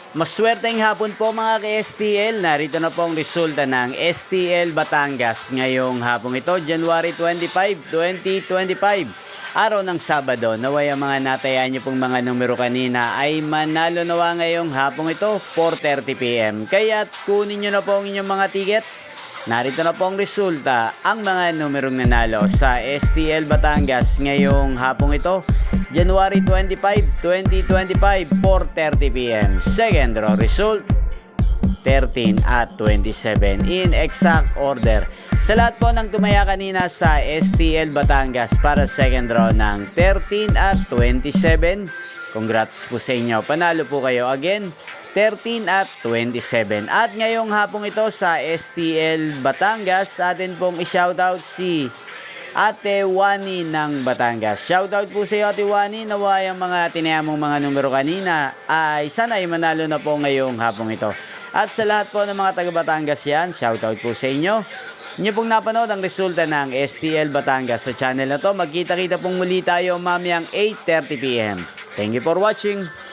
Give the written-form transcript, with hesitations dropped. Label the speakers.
Speaker 1: Maswerteng hapon po mga ka-STL. Narito na po ang resulta ng STL Batangas ngayong hapong ito, January 25, 2025. Araw ng Sabado. Naway ang mga natayaan niyo pong mga numero kanina ay manalo nawa ngayong hapong ito, 4:30 PM. Kaya kunin niyo na po ang inyong mga tickets. Narito na po ang resulta, ang mga numerong nanalo sa STL Batangas ngayong hapong ito, January 25, 2025, 4:30 PM. Second row result, 13 at 27 in exact order. Sa lahat po ng tumaya kanina sa STL Batangas para second row ng 13 at 27, congrats po sa inyo. Panalo po kayo again, 13 at 27. At ngayong hapong ito sa STL Batangas, atin pong i-shoutout si Ate Wani ng Batangas. Shoutout po sa iyo, Ate Wani. Naway ang mga tinayamong mga numero kanina ay sana ay manalo na po ngayong hapong ito. At sa lahat po ng mga taga Batangas yan, shoutout po sa inyo. Inyo pong napanood ang resulta ng STL Batangas sa channel na to. Magkita-kita pong muli tayo mamayang 8:30 PM. Thank you for watching.